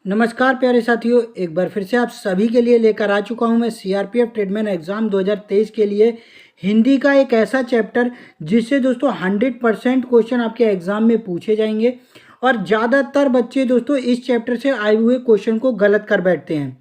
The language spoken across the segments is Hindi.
नमस्कार प्यारे साथियों, एक बार फिर से आप सभी के लिए लेकर आ चुका हूं मैं सीआरपीएफ ट्रेडमैन एग्ज़ाम 2023 के लिए हिंदी का एक ऐसा चैप्टर जिससे दोस्तों 100% क्वेश्चन आपके एग्ज़ाम में पूछे जाएंगे। और ज़्यादातर बच्चे दोस्तों इस चैप्टर से आए हुए क्वेश्चन को गलत कर बैठते हैं।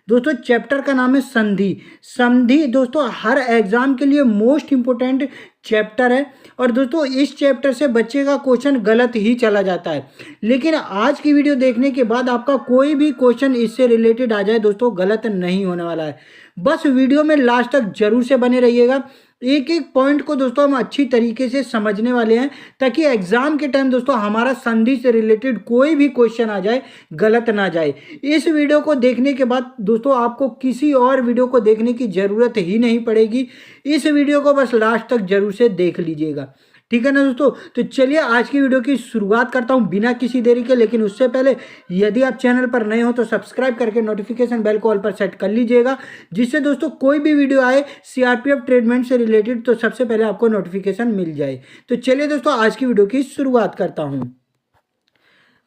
दोस्तों चैप्टर का नाम है संधि। संधि दोस्तों हर एग्जाम के लिए मोस्ट इम्पोर्टेंट चैप्टर है और दोस्तों इस चैप्टर से बच्चे का क्वेश्चन गलत ही चला जाता है। लेकिन आज की वीडियो देखने के बाद आपका कोई भी क्वेश्चन इससे रिलेटेड आ जाए दोस्तों गलत नहीं होने वाला है। बस वीडियो में लास्ट तक जरूर से बने रहिएगा। एक एक पॉइंट को दोस्तों हम अच्छी तरीके से समझने वाले हैं ताकि एग्जाम के टाइम दोस्तों हमारा संधि से रिलेटेड कोई भी क्वेश्चन आ जाए गलत ना जाए। इस वीडियो को देखने के बाद दोस्तों आपको किसी और वीडियो को देखने की ज़रूरत ही नहीं पड़ेगी। इस वीडियो को बस लास्ट तक जरूर से देख लीजिएगा, ठीक है ना दोस्तों। तो चलिए आज की वीडियो की शुरुआत करता हूं बिना किसी देरी के। लेकिन उससे पहले यदि आप चैनल पर नए हो तो सब्सक्राइब करके नोटिफिकेशन बेल को ऑल पर सेट कर लीजिएगा, जिससे दोस्तों कोई भी वीडियो आए सीआरपीएफ ट्रेडमेंट से रिलेटेड तो सबसे पहले आपको नोटिफिकेशन मिल जाए। तो चलिए दोस्तों आज की वीडियो की शुरुआत करता हूँ।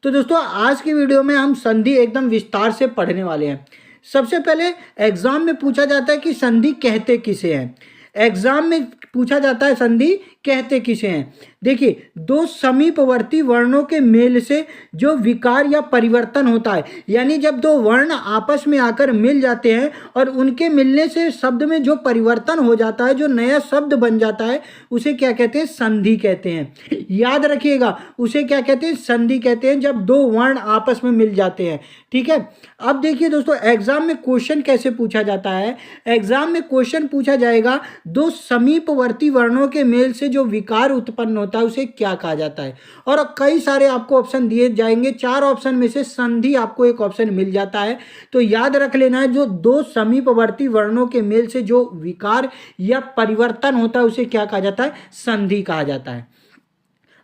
तो दोस्तों आज की वीडियो में हम संधि एकदम विस्तार से पढ़ने वाले हैं। सबसे पहले एग्जाम में पूछा जाता है कि संधि कहते किसे हैं। एग्जाम में पूछा जाता है संधि कहते किसे हैं। देखिए, दो समीपवर्ती वर्णों के मेल से जो विकार या परिवर्तन होता है, यानी जब दो वर्ण आपस में आकर मिल जाते हैं और उनके मिलने से शब्द में जो परिवर्तन हो जाता है, जो नया शब्द बन जाता है, उसे क्या कहते हैं? संधि कहते हैं। याद रखिएगा, उसे क्या कहते हैं? संधि कहते हैं जब दो वर्ण आपस में मिल जाते हैं, ठीक है। अब देखिए दोस्तों एग्जाम में क्वेश्चन कैसे पूछा जाता है। एग्जाम में क्वेश्चन पूछा जाएगा दो समीपवर्ती वर्णों के मेल से जो विकार उत्पन्न होता है उसे क्या कहा जाता है। और कई सारे आपको ऑप्शन दिए जाएंगे, 4 ऑप्शन में से संधि आपको एक ऑप्शन मिल जाता है। तो याद रख लेना है, जो दो समीपवर्ती वर्णों के मेल से जो विकार या परिवर्तन होता है उसे क्या कहा जाता है? संधि कहा जाता है।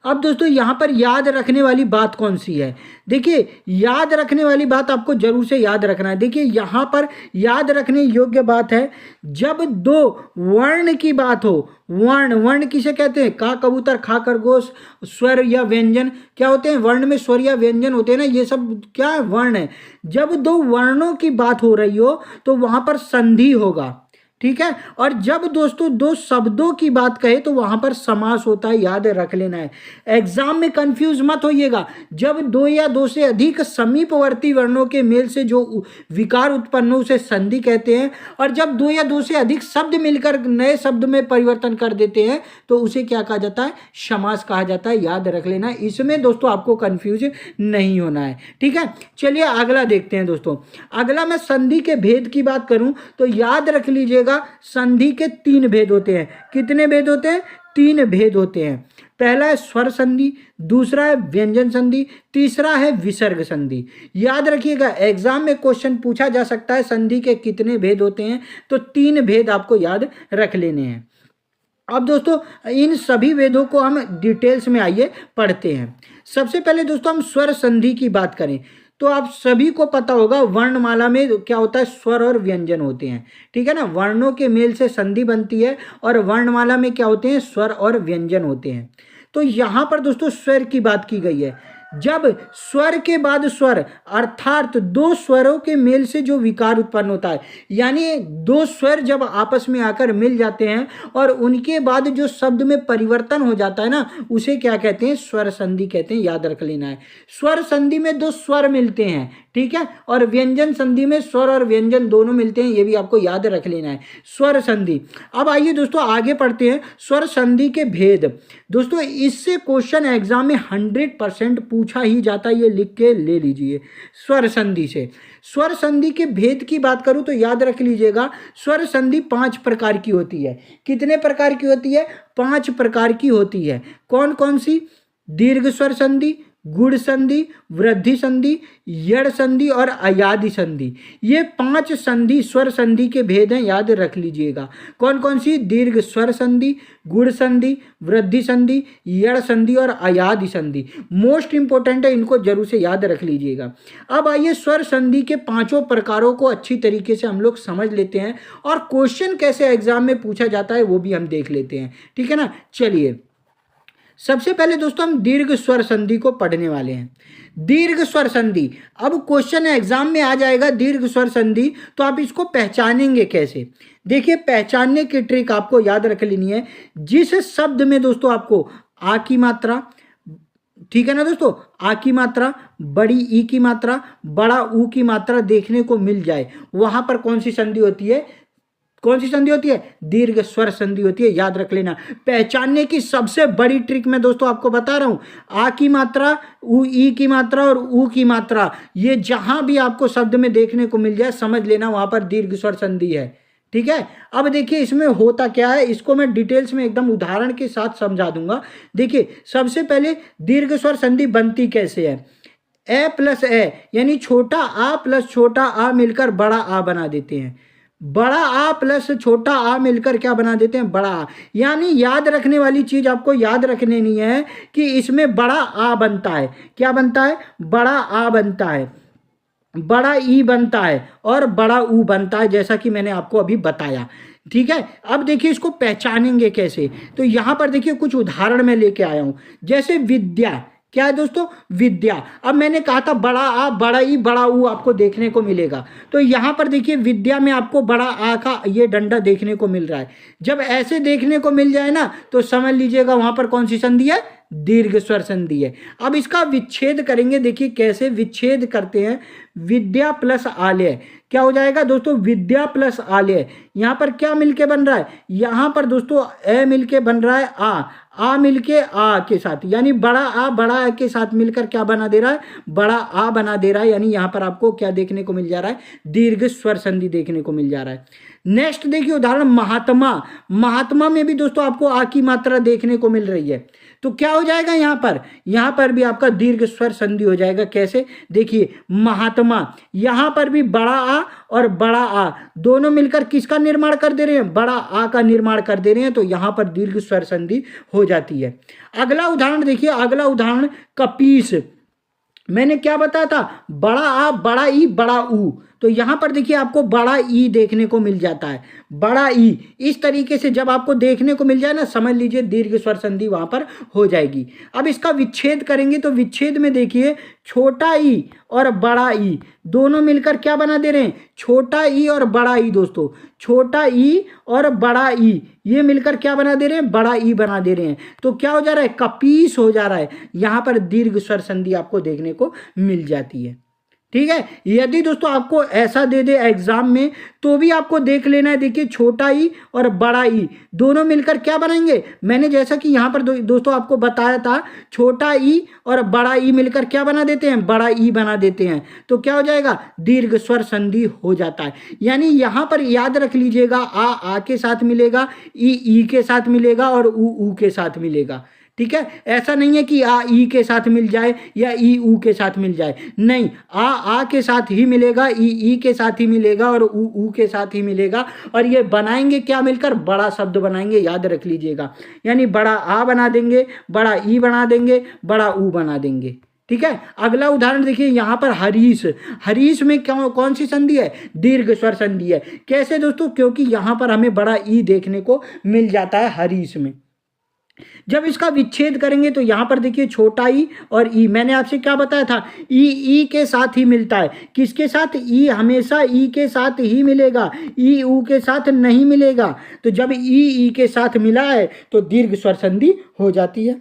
अब दोस्तों यहाँ पर याद रखने वाली बात कौन सी है? देखिए, याद रखने वाली बात आपको जरूर से याद रखना है। देखिए यहाँ पर याद रखने योग्य बात है, जब दो वर्ण की बात हो। वर्ण, वर्ण किसे कहते हैं? का, कबूतर, खा, खरगोश, स्वर या व्यंजन क्या होते हैं? वर्ण में स्वर या व्यंजन होते हैं ना, ये सब क्या है? वर्ण है। जब दो वर्णों की बात हो रही हो तो वहां पर संधि होगा, ठीक है। और जब दोस्तों दो शब्दों की बात कहे तो वहां पर समास होता है, याद रख लेना है। एग्जाम में कंफ्यूज मत होइएगा। जब दो या दो से अधिक समीपवर्ती वर्णों के मेल से जो विकार उत्पन्न हो उसे संधि कहते हैं। और जब दो या दो से अधिक शब्द मिलकर नए शब्द में परिवर्तन कर देते हैं तो उसे क्या कहा जाता है? समास कहा जाता है। याद रख लेना, इसमें दोस्तों आपको कंफ्यूज नहीं होना है, ठीक है। चलिए अगला देखते हैं दोस्तों। अगला मैं संधि के भेद की बात करूं तो याद रख लीजिएगा, संधि के 3 भेद होते हैं। कितने भेद होते हैं? 3 भेद होते हैं। पहला है स्वर संधि, दूसरा है व्यंजन संधि, तीसरा है विसर्ग संधि। याद रखिएगा, एग्जाम में क्वेश्चन पूछा जा सकता है संधि के कितने भेद होते हैं, तो 3 भेद आपको याद रख लेने हैं। अब दोस्तों इन सभी वेदों को हम डिटेल्स में आइए पढ़ते हैं। सबसे पहले दोस्तों हम स्वर संधि की बात करें तो आप सभी को पता होगा वर्णमाला में क्या होता है? स्वर और व्यंजन होते हैं, ठीक है ना। वर्णों के मेल से संधि बनती है और वर्णमाला में क्या होते हैं? स्वर और व्यंजन होते हैं। तो यहाँ पर दोस्तों स्वर की बात की गई है। जब स्वर के बाद स्वर अर्थात दो स्वरों के मेल से जो विकार उत्पन्न होता है, यानी दो स्वर जब आपस में आकर मिल जाते हैं और उनके बाद जो शब्द में परिवर्तन हो जाता है ना, उसे क्या कहते हैं? स्वर संधि कहते हैं। याद रख लेना है। स्वर संधि में दो स्वर मिलते हैं, ठीक है। और व्यंजन संधि में स्वर और व्यंजन दोनों मिलते हैं, ये भी आपको याद रख लेना है, स्वर संधि। अब आइए दोस्तों आगे पढ़ते हैं स्वर संधि के भेद। दोस्तों इससे क्वेश्चन एग्जाम में 100% पूछा ही जाता है, ये लिख के ले लीजिए। स्वर संधि से स्वर संधि के भेद की बात करूं तो याद रख लीजिएगा, स्वर संधि 5 प्रकार की होती है। कितने प्रकार की होती है? 5 प्रकार की होती है। कौन कौन सी? दीर्घ स्वर संधि, गुण संधि, वृद्धि संधि, यड़ संधि और अयादि संधि। ये 5 संधि स्वर संधि के भेद हैं, याद रख लीजिएगा। कौन कौन सी? दीर्घ स्वर संधि, गुण संधि, वृद्धि संधि, यड़ संधि और अयादि संधि। मोस्ट इंपोर्टेंट है, इनको जरूर से याद रख लीजिएगा। अब आइए स्वर संधि के 5 प्रकारों को अच्छी तरीके से हम लोग समझ लेते हैं और क्वेश्चन कैसे एग्जाम में पूछा जाता है वो भी हम देख लेते हैं, ठीक है ना। चलिए सबसे पहले दोस्तों हम दीर्घ स्वर संधि को पढ़ने वाले हैं। दीर्घ स्वर संधि, अब क्वेश्चन एग्जाम में आ जाएगा दीर्घ स्वर संधि, तो आप इसको पहचानेंगे कैसे? देखिए, पहचानने की ट्रिक आपको याद रख लेनी है। जिस शब्द में दोस्तों आपको आ की मात्रा, ठीक है ना दोस्तों, आ की मात्रा, बड़ी ई की मात्रा, बड़ा ऊ की मात्रा देखने को मिल जाए, वहां पर कौन सी संधि होती है? कौन सी संधि होती है? दीर्घ स्वर संधि होती है, याद रख लेना। पहचानने की सबसे बड़ी ट्रिक मैं दोस्तों आपको बता रहा हूं। आ की मात्रा, ऊ, ई की मात्रा और ऊ की मात्रा, ये जहां भी आपको शब्द में देखने को मिल जाए, समझ लेना वहां पर दीर्घ स्वर संधि है। ठीक है, अब देखिए इसमें होता क्या है, इसको मैं डिटेल्स में एकदम उदाहरण के साथ समझा दूंगा। देखिए, सबसे पहले दीर्घ स्वर संधि बनती कैसे है? ए प्लस ए, यानी छोटा आ प्लस छोटा आ मिलकर बड़ा आ बना देते हैं। बड़ा आ प्लस छोटा आ मिलकर क्या बना देते हैं? बड़ा आ। यानी याद रखने वाली चीज आपको याद रखने नहीं है कि इसमें बड़ा आ बनता है। क्या बनता है? बड़ा आ बनता है, बड़ा ई बनता है और बड़ा ऊ बनता है, जैसा कि मैंने आपको अभी बताया। ठीक है, अब देखिए इसको पहचानेंगे कैसे। तो यहां पर देखिए कुछ उदाहरण मैं लेके आया हूं, जैसे विद्या। क्या है दोस्तों? विद्या। अब मैंने कहा था बड़ा आ, बड़ा ई, बड़ा ऊ आपको देखने को मिलेगा। तो यहां पर देखिए विद्या में आपको बड़ा आ का ये डंडा देखने को मिल रहा है। जब ऐसे देखने को मिल जाए ना, तो समझ लीजिएगा वहां पर कौन सी संधि है? दीर्घ स्वर संधि है। अब इसका विच्छेद करेंगे, देखिए कैसे विच्छेद करते हैं। विद्या प्लस आलय, क्या हो जाएगा दोस्तों? विद्या प्लस आलय। यहां पर क्या मिलके बन रहा है? यहां पर दोस्तों ए मिलके बन रहा है आ मिलके आ के साथ, यानी बड़ा आ बड़ा आ के साथ मिलकर क्या बना दे रहा है? बड़ा आ बना दे रहा है। यानी यहां पर आपको क्या देखने को मिल जा रहा है? दीर्घ स्वर संधि देखने को मिल जा रहा है। नेक्स्ट देखिए उदाहरण महात्मा। महात्मा में भी दोस्तों आपको आ की मात्रा देखने को मिल रही है। तो क्या हो जाएगा यहां पर भी आपका दीर्घ स्वर संधि हो जाएगा। कैसे? देखिए, महात्मा, यहां पर भी बड़ा आ और बड़ा आ दोनों मिलकर किसका निर्माण कर दे रहे हैं? बड़ा आ का निर्माण कर दे रहे हैं। तो यहां पर दीर्घ स्वर संधि हो जाती है। अगला उदाहरण देखिए, अगला उदाहरण कपीस। मैंने क्या बताया था? बड़ा आ, बड़ा ई, बड़ा ऊ। तो यहां पर देखिए आपको बड़ा ई देखने को मिल जाता है। बड़ा ई इस तरीके से जब आपको देखने को मिल जाए ना, समझ लीजिए दीर्घ स्वर संधि वहां पर हो जाएगी। अब इसका विच्छेद करेंगे, तो विच्छेद में देखिए छोटा ई और बड़ा ई दोनों मिलकर क्या बना दे रहे हैं? छोटा ई और बड़ा ई दोस्तों, छोटा ई और बड़ा ई ये मिलकर क्या बना दे रहे हैं? बड़ा ई बना दे रहे हैं। तो क्या हो जा रहा है? कपीस हो जा रहा है। यहां पर दीर्घ स्वर संधि आपको देखने को मिल जाती है। ठीक है, यदि दोस्तों आपको ऐसा दे दे एग्जाम में, तो भी आपको देख लेना है। देखिए, छोटा ई और बड़ा ई दोनों मिलकर क्या बनाएंगे? मैंने जैसा कि यहां पर दोस्तों आपको बताया था, छोटा ई और बड़ा ई मिलकर क्या बना देते हैं? बड़ा ई बना देते हैं। तो क्या हो जाएगा? दीर्घ स्वर संधि हो जाता है। यानी यहां पर याद रख लीजिएगा, आ के साथ मिलेगा, ई के साथ मिलेगा और ऊ के साथ मिलेगा। ठीक है, ऐसा नहीं है कि आ ई के साथ मिल जाए या ई ऊ के साथ मिल जाए, नहीं, आ के साथ ही मिलेगा, ई के साथ ही मिलेगा और ऊ के साथ ही मिलेगा। और ये बनाएंगे क्या मिलकर? बड़ा शब्द बनाएंगे, याद रख लीजिएगा। यानी बड़ा आ बना देंगे, बड़ा ई बना देंगे, बड़ा ऊ बना देंगे। ठीक है, अगला उदाहरण देखिए, यहां पर हरीश। हरीश में कौन सी संधि है? दीर्घ स्वर संधि है। कैसे दोस्तों? क्योंकि यहां पर हमें बड़ा ई देखने को मिल जाता है हरीश में। जब इसका विच्छेद करेंगे तो यहां पर देखिए छोटा ई और ई, मैंने आपसे क्या बताया था? ई के साथ ही मिलता है। किसके साथ? ई हमेशा ई के साथ ही मिलेगा, ई ऊ के साथ नहीं मिलेगा। तो जब ई के साथ मिला है तो दीर्घ स्वर संधि हो जाती है।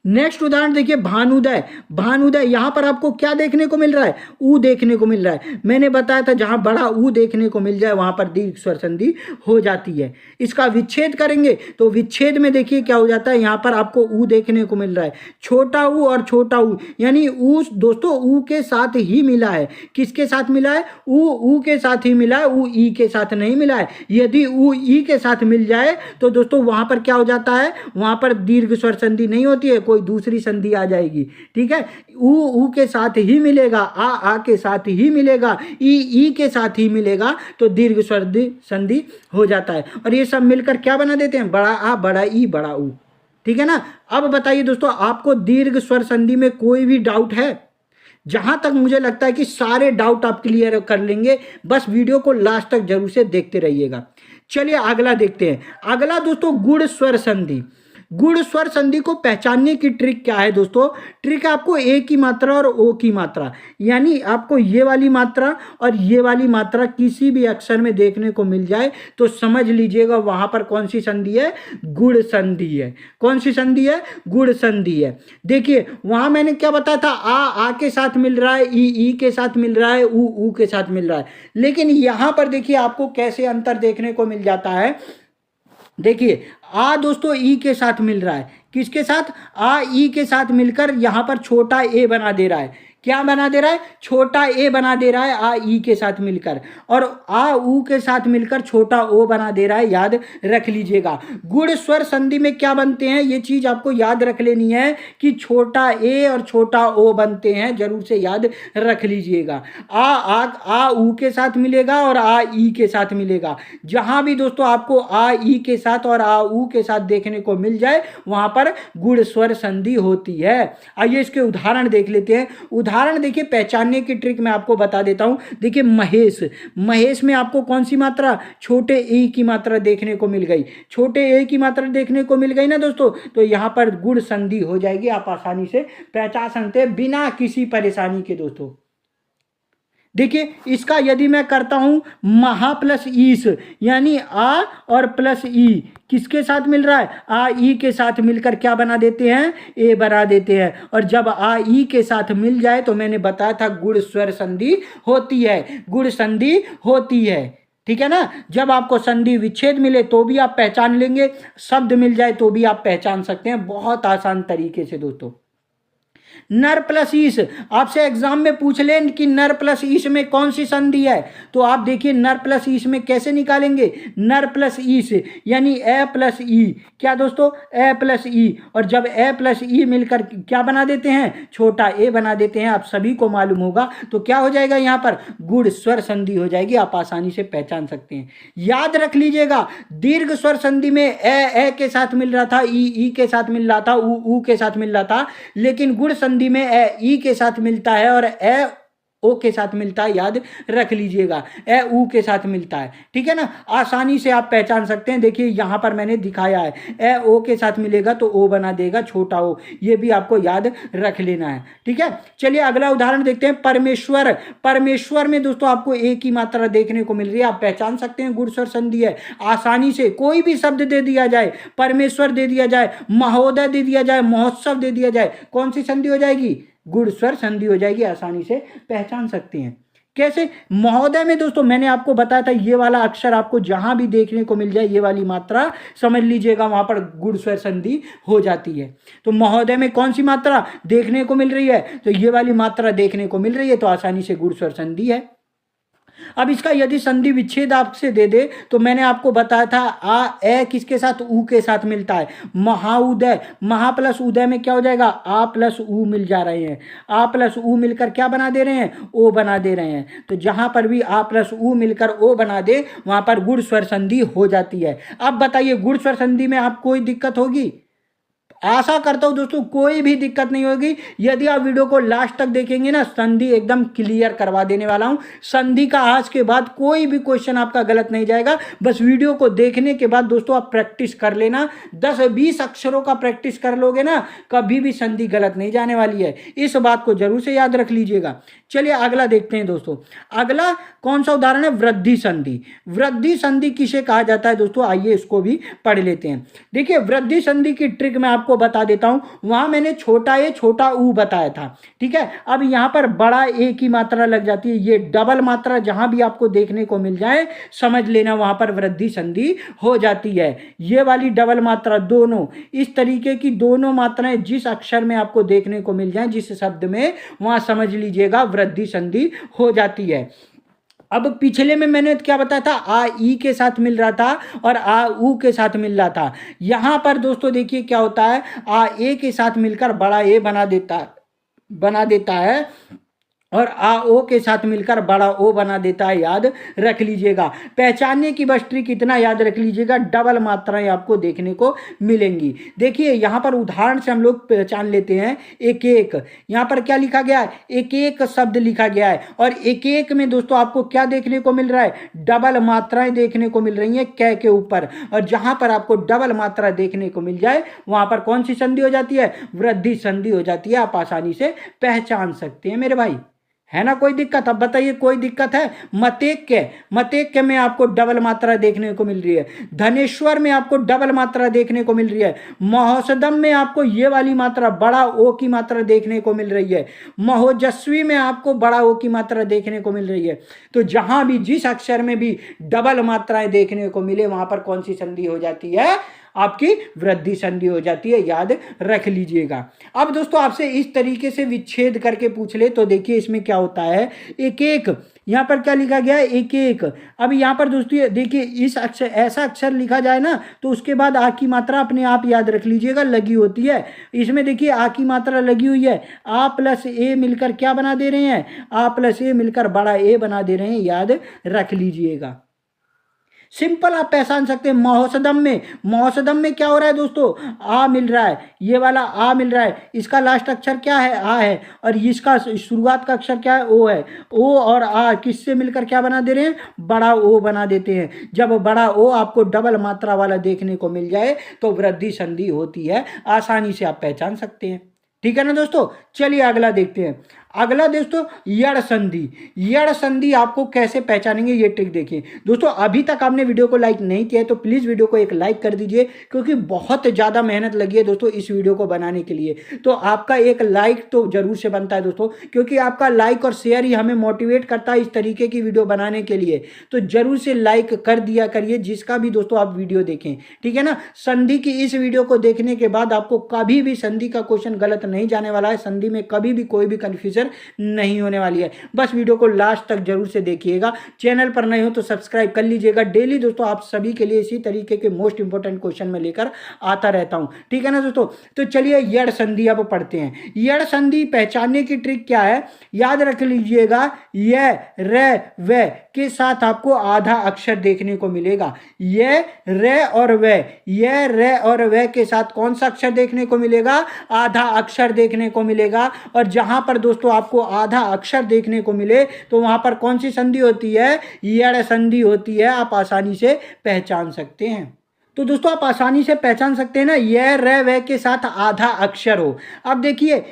नेक्स्ट उदाहरण देखिए, भानुदय। भानुदय, यहां पर आपको क्या देखने को मिल रहा है? ऊ देखने को मिल रहा है। मैंने बताया था जहां बड़ा ऊ देखने को मिल जाए वहां पर दीर्घ स्वर संधि हो जाती है। इसका विच्छेद करेंगे तो विच्छेद में देखिए क्या हो जाता है, यहां पर आपको ऊ देखने को मिल रहा है, छोटा ऊ और छोटा ऊ, यानी ऊ दोस्तों ऊ के साथ ही मिला है। किसके साथ मिला है? ऊ के साथ ही मिला है, ऊ ई के साथ नहीं मिला है। यदि ऊ ई के साथ मिल जाए तो दोस्तों वहां पर क्या हो जाता है? वहां पर दीर्घ स्वर संधि नहीं होती है, कोई दूसरी संधि आ जाएगी। ठीक है, ऊ के साथ ही मिलेगा, आ के साथ ही मिलेगा, ई के साथ ही मिलेगा, तो दीर्घ स्वर संधि हो जाता है। और ये सब मिलकर क्या बना देते हैं? बड़ा आ, बड़ा ई, बड़ा ऊ। ठीक है ना। अब बताइए दोस्तों, आपको दीर्घ स्वर संधि में कोई भी डाउट है? जहां तक मुझे लगता है कि सारे डाउट आप क्लियर कर लेंगे, बस वीडियो को लास्ट तक जरूर से देखते रहिएगा। चलिए अगला देखते हैं। अगला दोस्तों गुण स्वर संधि। गुण स्वर संधि को पहचानने की ट्रिक क्या है दोस्तों? ट्रिक है आपको ए की मात्रा और ओ की मात्रा, यानी आपको ये वाली मात्रा और ये वाली मात्रा किसी भी अक्षर में देखने को मिल जाए तो समझ लीजिएगा वहां पर कौन सी संधि है? गुण संधि है। कौन सी संधि है? गुण संधि है। देखिए वहां मैंने क्या बताया था, आ के साथ मिल रहा है, ई के साथ मिल रहा है, ऊ के साथ मिल रहा है, लेकिन यहां पर देखिए आपको कैसे अंतर देखने को मिल जाता है। देखिए आ दोस्तों ई के साथ मिल रहा है, किसके साथ? आ ई के साथ मिलकर यहां पर छोटा ए बना दे रहा है। क्या बना दे रहा है? छोटा ए बना दे रहा है आ ई के साथ मिलकर, और आ ऊ के साथ मिलकर छोटा ओ बना दे रहा है। याद रख लीजिएगा गुण स्वर संधि में क्या बनते हैं, ये चीज आपको याद रख लेनी है कि छोटा ए और छोटा ओ बनते हैं, जरूर से याद रख लीजिएगा। आ ऊ के साथ मिलेगा और आ ई के साथ मिलेगा। जहां भी दोस्तों आपको आ ई के साथ और आ ऊ के साथ देखने को मिल जाए वहां पर गुण स्वर संधि होती है। आइए इसके उदाहरण देख लेते हैं। उदाहरण देखिए, पहचानने की ट्रिक मैं आपको बता देता हूं। देखिए महेश, महेश में आपको कौन सी मात्रा? छोटे ए की मात्रा देखने को मिल गई। छोटे ए की मात्रा देखने को मिल गई ना दोस्तों, तो यहां पर गुण संधि हो जाएगी। आप आसानी से पहचान सकते हैं बिना किसी परेशानी के दोस्तों। देखिए इसका यदि मैं करता हूं महा प्लस ईस, यानी आ और प्लस ई किसके साथ मिल रहा है? आ ई के साथ मिलकर क्या बना देते हैं? ए बना देते हैं। और जब आ ई के साथ मिल जाए तो मैंने बताया था गुण स्वर संधि होती है, गुण संधि होती है। ठीक है ना? जब आपको संधि विच्छेद मिले तो भी आप पहचान लेंगे, शब्द मिल जाए तो भी आप पहचान सकते हैं, बहुत आसान तरीके से दोस्तों। नर प्लस ईस, आपसे एग्जाम में पूछ लें कि नर प्लस ईस में कौन सी संधि है, तो आप देखिए नर प्लस ईस में कैसे निकालेंगे? नर प्लस ईस यानी ए प्लस ई। क्या दोस्तों? ए प्लस ई। और जब ए प्लस ई मिलकर क्या बना देते हैं? छोटा ए बना देते हैं। आप सभी को मालूम होगा, तो क्या हो जाएगा यहाँ पर? गुण स्वर संधि हो जाएगी। आप आसानी से पहचान सकते हैं। याद रख लीजिएगा दीर्घ स्वर संधि में ए के साथ मिल रहा था, ई के साथ मिल रहा था, ऊ के साथ मिल रहा था, लेकिन गुण संधि में ए ई के साथ मिलता है और ए ओ के साथ मिलता है। याद रख लीजिएगा ए ऊ के साथ मिलता है। ठीक है ना? आसानी से आप पहचान सकते हैं। देखिए यहां पर मैंने दिखाया है, ए ओ के साथ मिलेगा तो ओ बना देगा छोटा ओ, ये भी आपको याद रख लेना है। ठीक है, चलिए अगला उदाहरण देखते हैं। परमेश्वर, परमेश्वर में दोस्तों आपको ए की मात्रा देखने को मिल रही है। आप पहचान सकते हैं गुण स्वर संधि है। आसानी से कोई भी शब्द दे दिया जाए, परमेश्वर दे दिया जाए, महोदय दे दिया जाए, महोत्सव दे दिया जाए, कौन सी संधि हो जाएगी? गुण स्वर संधि हो जाएगी। आसानी से पहचान सकते हैं। कैसे? महोदय में दोस्तों मैंने आपको बताया था, ये वाला अक्षर आपको जहां भी देखने को मिल जाए, ये वाली मात्रा समझ लीजिएगा वहां पर गुण स्वर संधि हो जाती है। तो महोदय में कौन सी मात्रा देखने को मिल रही है? तो ये वाली मात्रा देखने को मिल रही है, तो आसानी से गुण स्वर संधि है। अब इसका यदि संधि विच्छेद आपसे दे दे तो मैंने आपको बताया था आ ए किसके साथ? ऊ के साथ मिलता है। महाउदय, महा प्लस उदय में क्या हो जाएगा? आ प्लस ऊ मिल जा रहे हैं। आ प्लस ऊ मिलकर क्या बना दे रहे हैं? ओ बना दे रहे हैं। तो जहां पर भी आ प्लस ऊ मिलकर ओ बना दे वहां पर गुण स्वर संधि हो जाती है। अब बताइए गुण स्वर संधि में आप कोई दिक्कत होगी? आशा करता हूं दोस्तों कोई भी दिक्कत नहीं होगी। यदि आप वीडियो को लास्ट तक देखेंगे ना, संधि एकदम क्लियर करवा देने वाला हूं। संधि का आज के बाद कोई भी क्वेश्चन आपका गलत नहीं जाएगा। बस वीडियो को देखने के बाद दोस्तों आप प्रैक्टिस कर लेना। 10-20 अक्षरों का प्रैक्टिस कर लोगे ना, कभी भी संधि गलत नहीं जाने वाली है। इस बात को जरूर से याद रख लीजिएगा। चलिए अगला देखते हैं दोस्तों। अगला कौन सा उदाहरण है? वृद्धि संधि। वृद्धि संधि किसे कहा जाता है दोस्तों? आइए इसको भी पढ़ लेते हैं। देखिए वृद्धि संधि की ट्रिक मैं आपको बता देता हूं। वहां मैंने छोटा ए छोटा ऊ बताया था। ठीक है, अब यहां पर बड़ा ए की मात्रा लग जाती है। ये डबल मात्रा जहां भी आपको देखने को मिल जाए समझ लेना वहां पर वृद्धि संधि हो जाती है। ये वाली डबल मात्रा, दोनों इस तरीके की दोनों मात्राएं जिस अक्षर में आपको देखने को मिल जाए, जिस शब्द में, वहां समझ लीजिएगा वृद्धि संधि हो जाती है। अब पिछले में मैंने क्या बताया था? आ ई के साथ मिल रहा था और आ ऊ के साथ मिल रहा था। यहां पर दोस्तों देखिए क्या होता है, आ ए के साथ मिलकर बड़ा ए बना देता है और आ ओ के साथ मिलकर बड़ा ओ बना देता है, याद रख लीजिएगा। पहचानने की बस ट्रिक इतना याद रख लीजिएगा, डबल मात्राएं आपको देखने को मिलेंगी। देखिए यहाँ पर उदाहरण से हम लोग पहचान लेते हैं एक एक। यहाँ पर क्या लिखा गया है, एक एक शब्द लिखा गया है, और एक एक में दोस्तों आपको क्या देखने को मिल रहा है, डबल मात्राएं देखने को मिल रही हैं कै के ऊपर। और जहां पर आपको डबल मात्रा देखने को मिल जाए वहां पर कौन सी संधि हो जाती है, वृद्धि संधि हो जाती है। आप आसानी से पहचान सकते हैं मेरे भाई, है ना कोई दिक्कत? अब बताइए कोई दिक्कत है? मतेक्य में आपको डबल मात्रा देखने को मिल रही है, धनेश्वर में आपको डबल मात्रा देखने को मिल रही है, महोसदम में आपको ये वाली मात्रा बड़ा ओ की मात्रा देखने को मिल रही है, महोजस्वी में आपको बड़ा ओ की मात्रा देखने को मिल रही है। तो जहां भी जिस अक्षर में भी डबल मात्राएं देखने को मिले वहां पर कौन सी संधि हो जाती है, आपकी वृद्धि संधि हो जाती है, याद रख लीजिएगा। अब दोस्तों आपसे इस तरीके से विच्छेद करके पूछ ले तो देखिए इसमें क्या होता है, एक एक, यहाँ पर क्या लिखा गया है, एक एक। अब यहाँ पर दोस्तों देखिए इस अक्षर, ऐसा अक्षर लिखा जाए ना तो उसके बाद आ की मात्रा अपने आप याद रख लीजिएगा लगी होती है। इसमें देखिए आ की मात्रा लगी हुई है, आ प्लस ए मिलकर क्या बना दे रहे हैं, आ प्लस ए मिलकर बड़ा ए बना दे रहे हैं, याद रख लीजिएगा। सिंपल आप पहचान सकते हैं। महोसदम में क्या हो रहा है दोस्तों, आ मिल रहा है, ये वाला आ मिल रहा है, इसका लास्ट अक्षर क्या है, आ है, और इसका शुरुआत का अक्षर क्या है, ओ है। ओ और आ किससे मिलकर क्या बना दे रहे हैं, बड़ा ओ बना देते हैं। जब बड़ा ओ आपको डबल मात्रा वाला देखने को मिल जाए तो वृद्धि संधि होती है, आसानी से आप पहचान सकते हैं। ठीक है ना दोस्तों, चलिए अगला देखते हैं। अगला दोस्तों यड़ संधि। यड़ संधि आपको कैसे पहचानेंगे ये ट्रिक देखिए दोस्तों। अभी तक आपने वीडियो को लाइक नहीं किया है तो प्लीज वीडियो को एक लाइक कर दीजिए, क्योंकि बहुत ज्यादा मेहनत लगी है दोस्तों इस वीडियो को बनाने के लिए। तो आपका एक लाइक तो जरूर से बनता है दोस्तों, क्योंकि आपका लाइक और शेयर ही हमें मोटिवेट करता है इस तरीके की वीडियो बनाने के लिए। तो जरूर से लाइक कर दिया करिए जिसका भी दोस्तों आप वीडियो देखें, ठीक है ना। संधि की इस वीडियो को देखने के बाद आपको कभी भी संधि का क्वेश्चन गलत नहीं जाने वाला है, संधि में कभी भी कोई भी कंफ्यूजन नहीं होने वाली है। बस वीडियो को लास्ट तक जरूर से देखिएगा। चैनल पर नए हो तो सब्सक्राइब कर लीजिएगा। डेली दोस्तों आप सभी के लिए इसी तरीके के मोस्ट इंपोर्टेंट क्वेश्चन में लेकर आता रहता हूं, ठीक है ना दोस्तों। तो चलिए यड़ संधि अब पढ़ते हैं। यड़ संधि पहचानने की ट्रिक क्या है, याद रख लीजिएगा, य रे व के साथ आपको आधा अक्षर देखने को मिलेगा। य रे और व, य रे और व के साथ कौन सा अक्षर देखने को मिलेगा, आधा अक्षर देखने को मिलेगा। और जहां पर दोस्तों आपको आधा अक्षर देखने को मिले तो वहां पर कौन सी संधि होती है, यड़ संधि होती है। आप आसानी से पहचान सकते हैं। तो दोस्तों आप आसानी से पहचान सकते हैं ना, य रे व के साथ आधा अक्षर हो। अब देखिए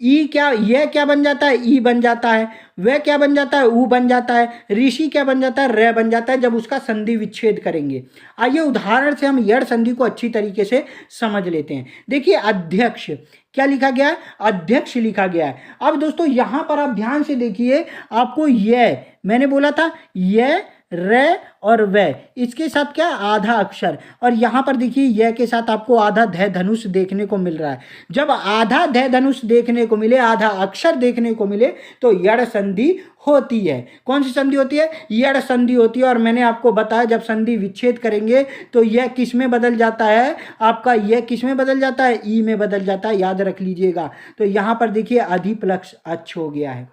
ई क्या, यह क्या बन जाता है, ई बन जाता है, वह क्या बन जाता है, ऊ बन जाता है, ऋषि क्या बन जाता है, रे बन जाता है जब उसका संधि विच्छेद करेंगे। आइए उदाहरण से हम यड़ संधि को अच्छी तरीके से समझ लेते हैं। देखिए अध्यक्ष, क्या लिखा गया है, अध्यक्ष लिखा गया है। अब दोस्तों यहां पर आप ध्यान से देखिए, आपको यह मैंने बोला था यह रे और वे, इसके साथ क्या आधा अक्षर, और यहां पर देखिए यह के साथ आपको आधा धय धनुष देखने को मिल रहा है। जब आधा धय धनुष देखने को मिले, आधा अक्षर देखने को मिले तो यड़ संधि होती है। कौन सी संधि होती है, यड़ संधि होती है। और मैंने आपको बताया जब संधि विच्छेद करेंगे तो यह किस में बदल जाता है, आपका यह किस में बदल जाता है, ई में बदल जाता है, याद रख लीजिएगा। तो यहां पर देखिए अधिप्लक्ष अक्ष हो गया है,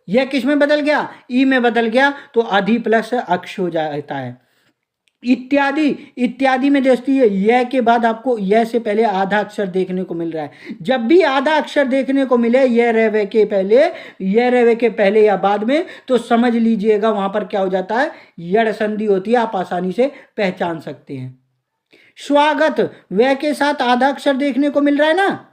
यह किस में बदल गया, ई में बदल गया, तो अधिप्लक्ष अक्ष हो जाता है। इत्यादि, इत्यादि में देखती है यह के बाद आपको यह से पहले आधा अक्षर देखने को मिल रहा है। जब भी आधा अक्षर देखने को मिले यह रेवे के पहले, यह रेवे के पहले या बाद में, तो समझ लीजिएगा वहां पर क्या हो जाता है, यड़ संधि होती है। आप आसानी से पहचान सकते हैं। स्वागत, वह के साथ आधा अक्षर देखने को मिल रहा है ना,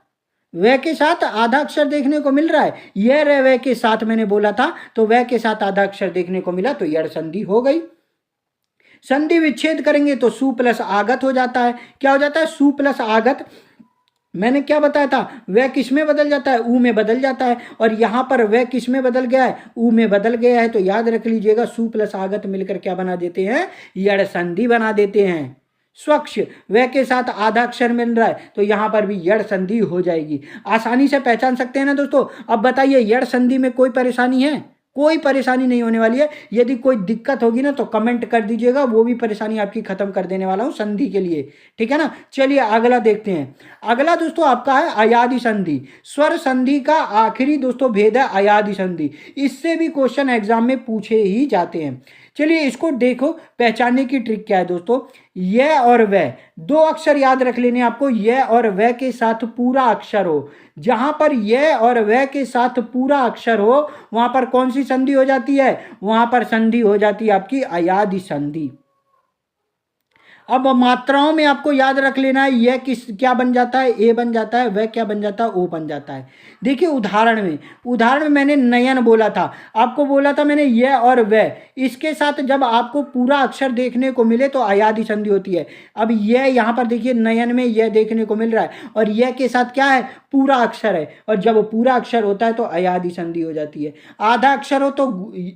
वह के साथ आधा अक्षर देखने को मिल रहा है, यह रे वह के साथ मैंने बोला था, तो वह के साथ आधा अक्षर देखने को मिला तो यड़ संधि हो गई। संधि विच्छेद करेंगे तो सु प्लस आगत हो जाता है। क्या हो जाता है, सु प्लस आगत। मैंने क्या बताया था, वह किस में बदल जाता है, ऊ में बदल जाता है। और यहां पर वह किस में बदल गया है, ऊ में बदल गया है। तो याद रख लीजिएगा सु प्लस आगत मिलकर क्या बना देते हैं, यड़ संधि बना देते हैं। स्वच्छ, वह के साथ आधा अक्षर मिल रहा है तो यहां पर भी यड़ संधि हो जाएगी। आसानी से पहचान सकते हैं ना दोस्तों। अब बताइए यड़ संधि में कोई परेशानी है, कोई परेशानी नहीं होने वाली है। यदि कोई दिक्कत होगी ना तो कमेंट कर दीजिएगा, वो भी परेशानी आपकी खत्म कर देने वाला हूं संधि के लिए, ठीक है ना। चलिए अगला देखते हैं। अगला दोस्तों आपका है अयादि संधि। स्वर संधि का आखिरी दोस्तों भेद है अयादि संधि। इससे भी क्वेश्चन एग्जाम में पूछे ही जाते हैं। चलिए इसको देखो, पहचानने की ट्रिक क्या है दोस्तों। यह और वह, दो अक्षर याद रख लेने आपको, यह और वह के साथ पूरा अक्षर हो। जहां पर यह और वह के साथ पूरा अक्षर हो वहां पर कौन सी संधि हो जाती है, वहां पर संधि हो जाती है आपकी अयादि संधि। अब मात्राओं में आपको याद रख लेना है, यह क्या बन जाता है, ए बन जाता है, वह क्या बन जाता है, ओ बन जाता है। देखिए उदाहरण में मैंने नयन बोला था, आपको बोला था मैंने यह और वह, इसके साथ जब आपको पूरा अक्षर देखने को मिले तो अयादि संधि होती है। अब यह यहाँ पर देखिए नयन में यह देखने को मिल रहा है और यह के साथ क्या है, पूरा अक्षर है, और जब पूरा अक्षर होता है तो अयादि संधि हो जाती है। आधा अक्षर हो तो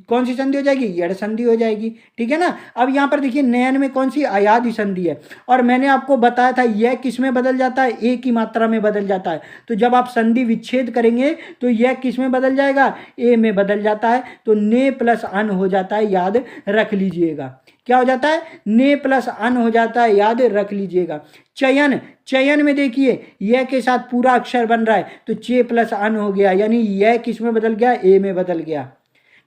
कौन सी संधि हो जाएगी, यड़ संधि हो जाएगी, ठीक है ना। अब यहाँ पर देखिए नयन में कौन सी, अयादि संधि है, और मैंने आपको बताया था यह किस में बदल जाता है, ए की मात्रा में बदल जाता है। तो जब आप संधि विच्छेद करेंगे तो यह किस में बदल जाएगा, ए में बदल जाता है। तो ने प्लस अन हो जाता है, याद रख लीजिएगा। क्या हो जाता है, ने प्लस अन हो जाता है, याद रख लीजिएगा। चयन में देखिए यह के साथ पूरा अक्षर बन रहा है तो चे प्लस अन हो गया, यानी यह किस में बदल गया, ए में बदल गया।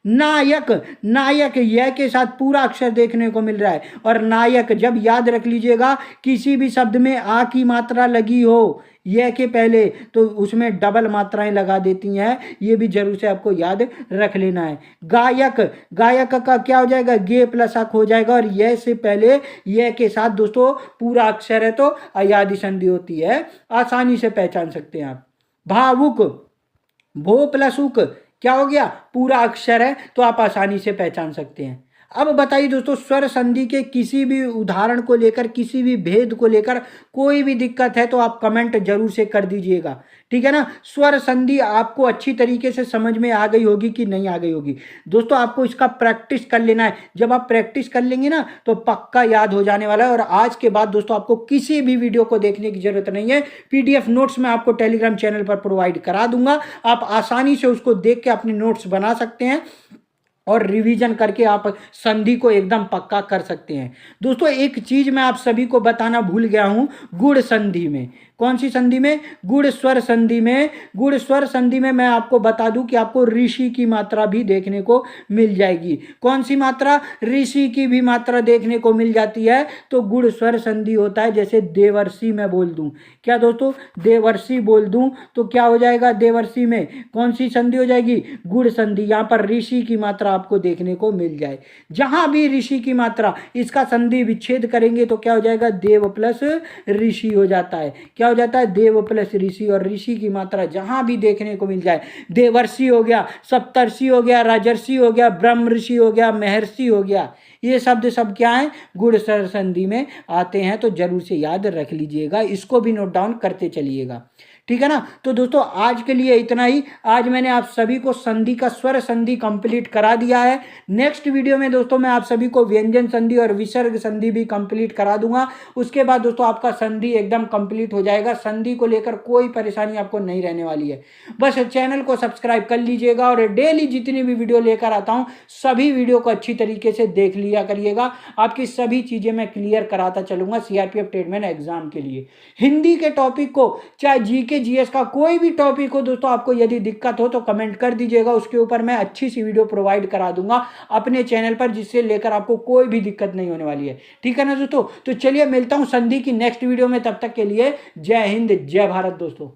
नायक यह के साथ पूरा अक्षर देखने को मिल रहा है, और नायक जब याद रख लीजिएगा किसी भी शब्द में आ की मात्रा लगी हो यह के पहले तो उसमें डबल मात्राएं लगा देती हैं, ये भी जरूर से आपको याद रख लेना है। गायक का क्या हो जाएगा, गे प्लस अक हो जाएगा, और यह से पहले यह के साथ दोस्तों पूरा अक्षर है तो अयादि संधि होती है, आसानी से पहचान सकते हैं आप। भावुक, भो प्लस उक क्या हो गया, पूरा अक्षर है तो आप आसानी से पहचान सकते हैं। अब बताइए दोस्तों, स्वर संधि के किसी भी उदाहरण को लेकर, किसी भी भेद को लेकर कोई भी दिक्कत है तो आप कमेंट जरूर से कर दीजिएगा, ठीक है ना। स्वर संधि आपको अच्छी तरीके से समझ में आ गई होगी कि नहीं आ गई होगी दोस्तों, आपको इसका प्रैक्टिस कर लेना है। जब आप प्रैक्टिस कर लेंगे ना तो पक्का याद हो जाने वाला है। और आज के बाद दोस्तों आपको किसी भी वीडियो को देखने की जरूरत नहीं है, PDF नोट्स मैं आपको टेलीग्राम चैनल पर प्रोवाइड करा दूंगा। आप आसानी से उसको देख के अपने नोट्स बना सकते हैं और रिवीजन करके आप संधि को एकदम पक्का कर सकते हैं। दोस्तों एक चीज मैं आप सभी को बताना भूल गया हूं, गुण संधि में, कौन सी संधि में, गुण स्वर संधि में। गुण स्वर संधि में मैं आपको बता दूं कि आपको ऋषि की मात्रा भी देखने को मिल जाएगी। कौन सी मात्रा, ऋषि की भी मात्रा देखने को मिल जाती है तो गुण स्वर संधि होता है। जैसे देवर्षि मैं बोल दूं, क्या दोस्तों, देवर्षि बोल दूं तो क्या हो जाएगा, देवर्षि में कौन सी संधि हो जाएगी, गुण संधि। यहां पर ऋषि की मात्रा आपको देखने को मिल जाए, जहां भी ऋषि की मात्रा, इसका संधि विच्छेद करेंगे तो क्या हो जाएगा, देव प्लस ऋषि हो जाता है। क्या हो जाता है, देव प्लस ऋषि, और ऋषि की मात्रा जहां भी देखने को मिल जाए, देवर्षि हो गया, सप्तर्षि हो गया, राजर्षि हो गया, ब्रह्म ऋषि हो गया, महर्षि हो गया, ये शब्द सब क्या है, गुण स्वर संधि में आते हैं। तो जरूर से याद रख लीजिएगा, इसको भी नोट डाउन करते चलिएगा, ठीक है ना। तो दोस्तों आज के लिए इतना ही। आज मैंने आप सभी को संधि का स्वर संधि कंप्लीट करा दिया है। नेक्स्ट वीडियो में दोस्तों मैं आप सभी को व्यंजन संधि और विसर्ग संधि भी कंप्लीट करा दूंगा। उसके बाद दोस्तों आपका संधि एकदम कंप्लीट हो जाएगा। संधि को लेकर कोई परेशानी आपको नहीं रहने वाली है। बस चैनल को सब्सक्राइब कर लीजिएगा और डेली जितनी भी वीडियो लेकर आता हूँ सभी वीडियो को अच्छी तरीके से देख लिया करिएगा। आपकी सभी चीजें मैं क्लियर कराता चलूंगा CRPF ट्रेडमैन एग्जाम के लिए। हिंदी के टॉपिक को, चाहे जीके GS का कोई भी टॉपिक हो दोस्तों, आपको यदि दिक्कत हो तो कमेंट कर दीजिएगा, उसके ऊपर मैं अच्छी सी वीडियो प्रोवाइड करा दूंगा अपने चैनल पर, जिससे लेकर आपको कोई भी दिक्कत नहीं होने वाली है, ठीक है ना दोस्तों। तो चलिए मिलता हूं संधि की नेक्स्ट वीडियो में, तब तक के लिए जय हिंद जय भारत दोस्तों।